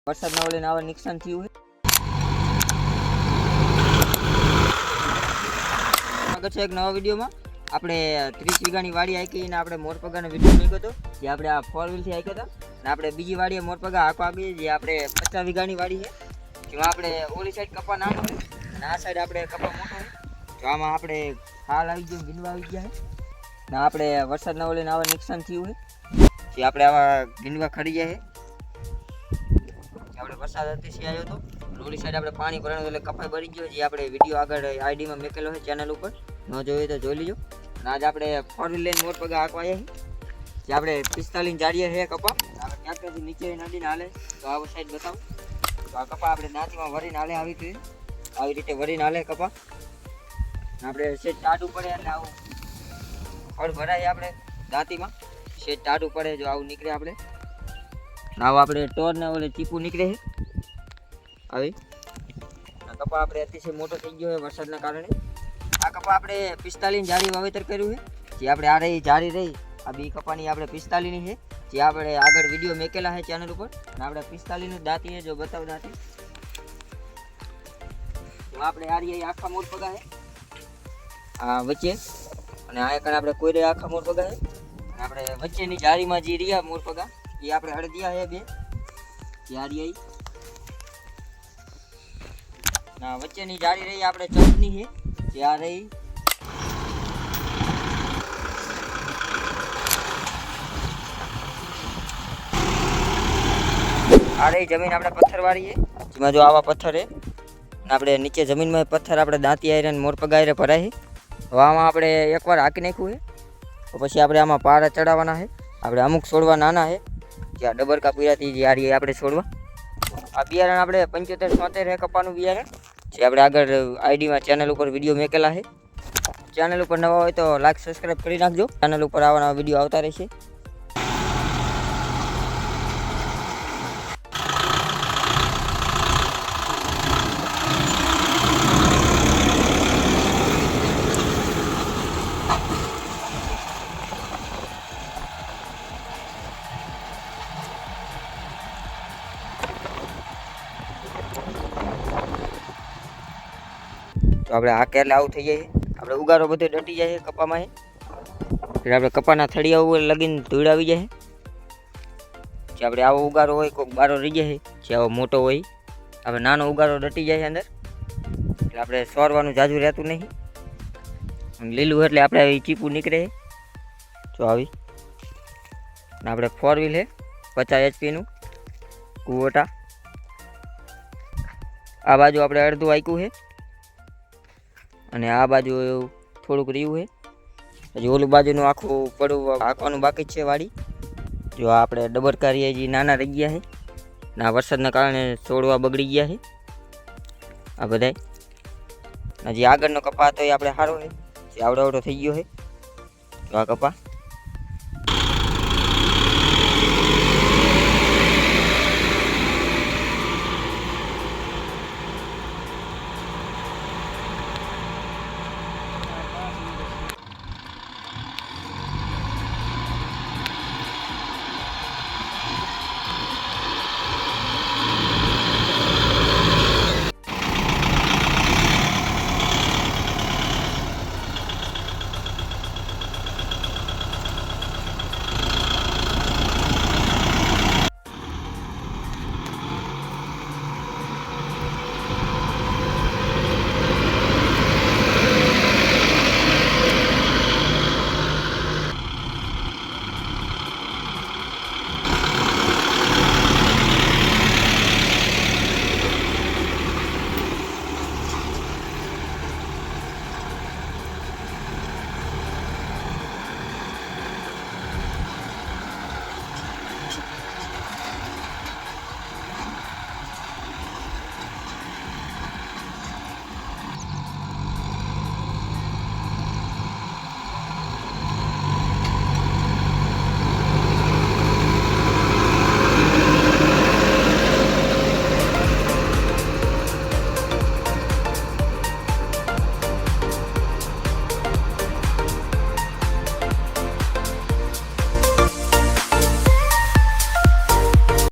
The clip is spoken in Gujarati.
વરસાદના ઓલે આવા નુકસાન થયું છે. આગળ છે એક નવા વિડીયોમાં આપણે 30 વીઘાની વાડી આંકી અને આપણે મોરપગાનો વિડીયો મૂક્યો હતો, જે આપણે આ 4 વ્હીલથી આંક્યો હતો. અને આપણે બીજી વાડીએ મોરપગા આંકવા આવી, જે આપણે 50 વીઘાની વાડી છે, જેમાં આપણે ઓલી સાઈડ કપા નાનો હોય અને આ સાઈડ આપણે કપા મોટો હોય. તો આમાં આપણે હાલ આવી ગયો, ગીંડવા આવી ગયા છે ને આપણે વરસાદના ઓલે આવા નુકસાન થયું છે, જે આપણે આવા ગીંડવા ખરી જાય છે. આપણે વરસાદ અતિશય આવ્યો હતો, ઓલી સાઈડ આપણે પાણી ભરાયું એટલે કપાઈ ભરી ગયો, જે આપણે વિડીયો આગળ આઈડીમાં મેકેલો છે ચેનલ ઉપર, ન જોયું તો જોઈ લીજો. અને આજે આપણે 4 વ્હીલ લઈને મોરપગા આંકવા આવ્યા છીએ, જે આપણે 45 જાડીએ છે કપા. આપણે ટ્રેક્ટરથી નીચે નદીને હાલે તો આ સાઈડ બતાવું. તો આ કપા આપણે દાંતીમાં ભરીને હાલે, આવી રીતે ભરીને હાલે કપા. આપણે સેજ ટાઢું પડે એટલે આવું ફળ ભરાય, આપણે દાંતીમાં સેજ ટાઢું પડે જો આવું નીકળે આપણે. આવું આપણે ટોર ને ઓલે ચીપું નીકળે છે આવી. આ કપા આપણે અતિશય મોટો થઈ ગયો છે વરસાદના કારણે. આ કપા આપણે 45 જારી વાવેતર કર્યું છે, જે આપણે આ રહી જારી રહી આ બી કપાની આપણે 45ની છે, જે આપણે આગળ વિડીયો મેકેલા છે ચેનલ ઉપર. અને આપણે 45નું દાંતી છે, જો બતાવ દાંતી. તો આપણે આ રહી આખા મોરપગા છે આ વચ્ચે, અને આ એકણ આપણે કોઈ આખા મોરપગા છે. અને આપણે વચ્ચેની જારીમાં જે રહ્યા મોરપગા એ આપણે અડદિયા છે બે, જે આ રહી. ના વચ્ચેની જાળી રહી આપણે 14ની છે, જે આ રહી. આ રહી જમીન આપણે પથ્થરવાળી છે, જેમાં જો આવા પથ્થર છે. અને આપણે નીચે જમીનમાં પથ્થર આપણે દાંતી આયરે અને મોરપગા આયરે ભરાય છે. હવે આમાં આપણે એકવાર હાંકી નાખ્યું છે, તો પછી આપણે આમાં પારા ચડાવવાના છે. આપણે અમુક છોડવા નાના છે, જે આ ડબરકા પીરાથી જે આ રહી આપણે છોડવા. આ બિયારણ આપણે 75-76 છે કપાનું બિયારણ, જે આપણે આગળ આઈડીમાં ચેનલ ઉપર વિડીયો મેકેલા છે. ચેનલ ઉપર નવા હોય તો લાઈક સબસ્ક્રાઈબ કરી નાખજો, ચેનલ ઉપર આવા નવા વિડીયો આવતા રહેશે. તો આપણે આ એટલે આવું થઈ જાય છે, આપણે ઉગારો બધો ડટી જાય છે કપામાં. એટલે આપણે કપાના થળિયા ઉપર લગીને ધૂળ આવી જાય છે. જે આપણે આવો ઉગારો હોય કોઈક બારો રહી જાય છે, જે આવો મોટો હોય આપણે નાનો ઉગારો ડટી જાય છે અંદર. એટલે આપણે સોરવાનું જાજુ રહેતું નહીં, લીલું એટલે આપણે આવી ચીપું નીકળે છે જો આવી. ને આપણે 4 વ્હીલ છે 50 HP કુવોટા. આ બાજુ આપણે અડધું આંક્યું છે અને આ બાજુ થોડુંક રહ્યું છે, હજી ઓલી બાજુનું આખું પડું આંકવાનું બાકી જ છે વાડી. જો આપણે ડબરકારી હજી નાના રહી ગયા છે, ને આ વરસાદના કારણે છોડવા બગડી ગયા છે આ બધાય. હજી આગળનો કપા તો એ આપણે સારો છે, જે આવડો આવડો થઈ ગયો છે. તો આ કપા